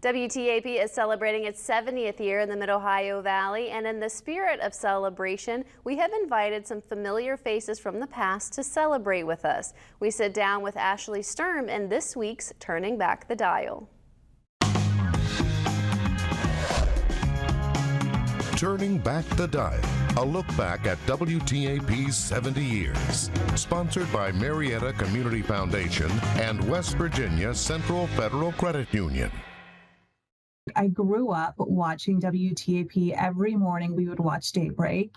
WTAP is celebrating its 70th year in the Mid-Ohio Valley, and in the spirit of celebration, we have invited some familiar faces from the past to celebrate with us. We sit down with Ashley Sturm in this week's Turning Back the Dial. Turning Back the Dial, a look back at WTAP's 70 years. Sponsored by Marietta Community Foundation and West Virginia Central Federal Credit Union. I grew up watching WTAP every morning. We would watch Daybreak.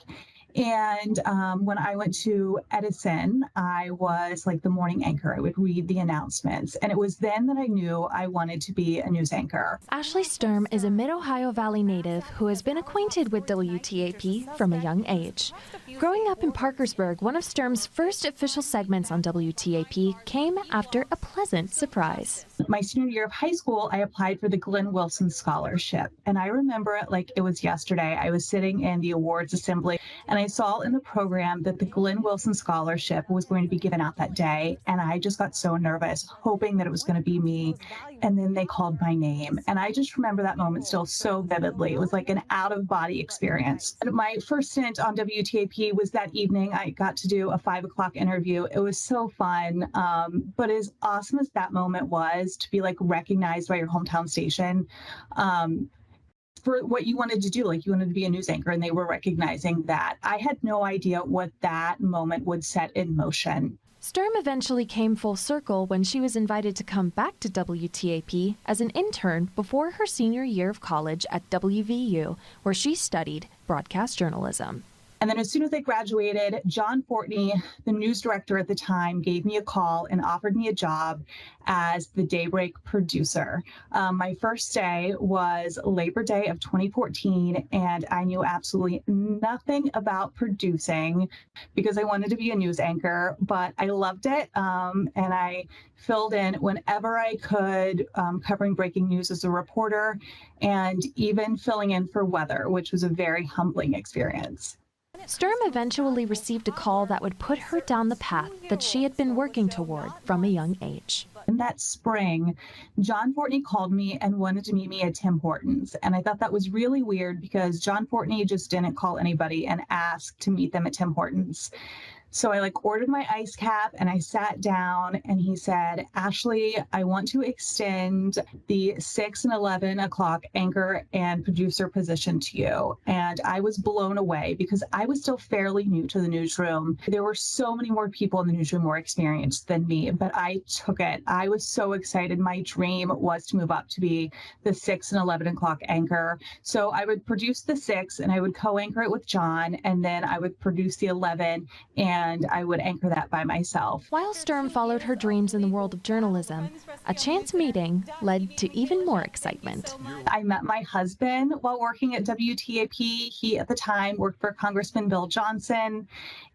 And when I went to Edison, I was like the morning anchor. I would read the announcements. And it was then that I knew I wanted to be a news anchor. Ashley Sturm is a Mid-Ohio Valley native who has been acquainted with WTAP from a young age. Growing up in Parkersburg, one of Sturm's first official segments on WTAP came after a pleasant surprise. My senior year of high school, I applied for the Glenn Wilson Scholarship. And I remember it like it was yesterday. I was sitting in the awards assembly and I saw in the program that the Glenn Wilson Scholarship was going to be given out that day. And I just got so nervous, hoping that it was going to be me. And then they called my name. And I just remember that moment still so vividly. It was like an out-of-body experience. And my first stint on WTAP was that evening. I got to do a 5 o'clock interview. It was so fun. But as awesome as that moment was, to be like recognized by your hometown station, for what you wanted to do, like you wanted to be a news anchor, and they were recognizing that. I had no idea what that moment would set in motion. Sturm eventually came full circle when she was invited to come back to WTAP as an intern before her senior year of college at WVU, where she studied broadcast journalism. And then as soon as I graduated, John Fortney, the news director at the time, gave me a call and offered me a job as the Daybreak producer. My first day was Labor Day of 2014, and I knew absolutely nothing about producing because I wanted to be a news anchor, but I loved it, and I filled in whenever I could, covering breaking news as a reporter, and even filling in for weather, which was a very humbling experience. Sturm eventually received a call that would put her down the path that she had been working toward from a young age. In that spring, John Fortney called me and wanted to meet me at Tim Hortons. And I thought that was really weird because John Fortney just didn't call anybody and ask to meet them at Tim Hortons. So I ordered my ice cap and I sat down and he said, Ashley, I want to extend the 6 and 11 o'clock anchor and producer position to you. And I was blown away because I was still fairly new to the newsroom. There were so many more people in the newsroom more experienced than me, but I took it. I was so excited. My dream was to move up to be the 6 and 11 o'clock anchor. So I would produce the 6 and I would co-anchor it with John, and then I would produce the 11 and I would anchor that by myself. While Sturm followed her dreams in the world of journalism, a chance meeting led to even more excitement. I met my husband while working at WTAP. He, at the time, worked for Congressman Bill Johnson,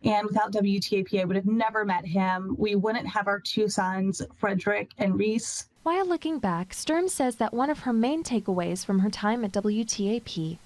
and without WTAP, I would have never met him. We wouldn't have our 2 sons, Frederick and Reese. While looking back, Sturm says that one of her main takeaways from her time at WTAP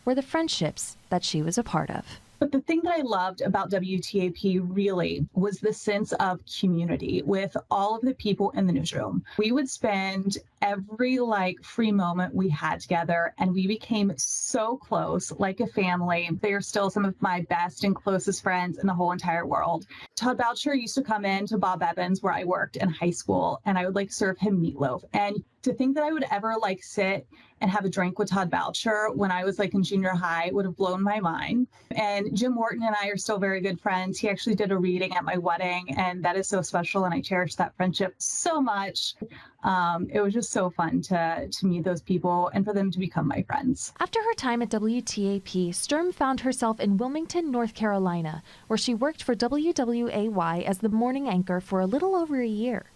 were the friendships that she was a part of. But the thing that I loved about WTAP really was the sense of community with all of the people in the newsroom. We would spend every free moment we had together, and we became so close, like a family. They are still some of my best and closest friends in the whole entire world. Todd Boucher used to come in to Bob Evans, where I worked in high school, and I would serve him meatloaf. And to think that I would ever sit and have a drink with Todd Boucher when I was in junior high would have blown my mind. And Jim Morton and I are still very good friends. He actually did a reading at my wedding, and that is so special, and I cherish that friendship so much. It was just so fun to meet those people and for them to become my friends. After her time at WTAP, Sturm found herself in Wilmington, North Carolina, where she worked for WWAY as the morning anchor for a little over a year.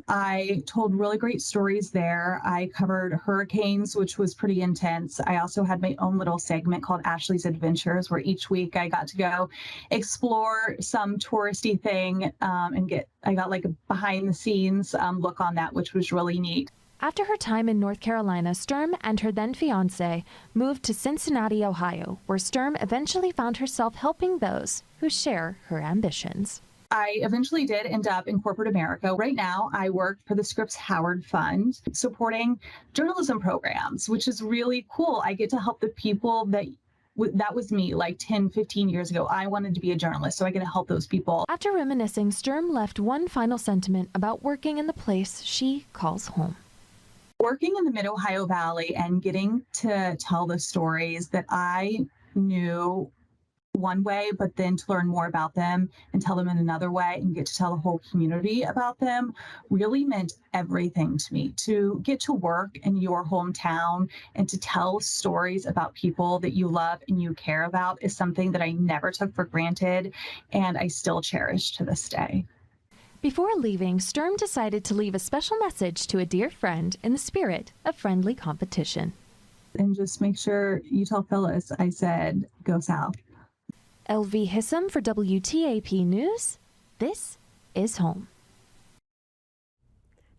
I told really great stories there. I covered hurricanes, which was pretty intense. I also had my own little segment called Ashley's Adventures, where each week I got to go explore some touristy thing and I got a behind the scenes look on that, which was really neat. After her time in North Carolina, Sturm and her then fiance moved to Cincinnati, Ohio, where Sturm eventually found herself helping those who share her ambitions. I eventually did end up in corporate America. Right now, I work for the Scripps Howard Fund, supporting journalism programs, which is really cool. I get to help the people that was me like 10, 15 years ago. I wanted to be a journalist, so I get to help those people. After reminiscing, Sturm left one final sentiment about working in the place she calls home. Working in the Mid-Ohio Valley and getting to tell the stories that I knew one way, but then to learn more about them and tell them in another way and get to tell the whole community about them really meant everything to me. To get to work in your hometown and to tell stories about people that you love and you care about is something that I never took for granted, and I still cherish to this day. Before leaving, Sturm decided to leave a special message to a dear friend in the spirit of friendly competition. And just make sure you tell Phyllis I said, go South. LV Hissam for WTAP News. This is home.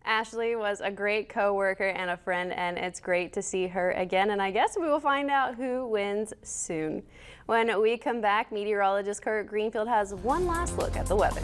Ashley was a great co-worker and a friend, and it's great to see her again, and I guess we will find out who wins soon. When we come back, meteorologist Kurt Greenfield has one last look at the weather.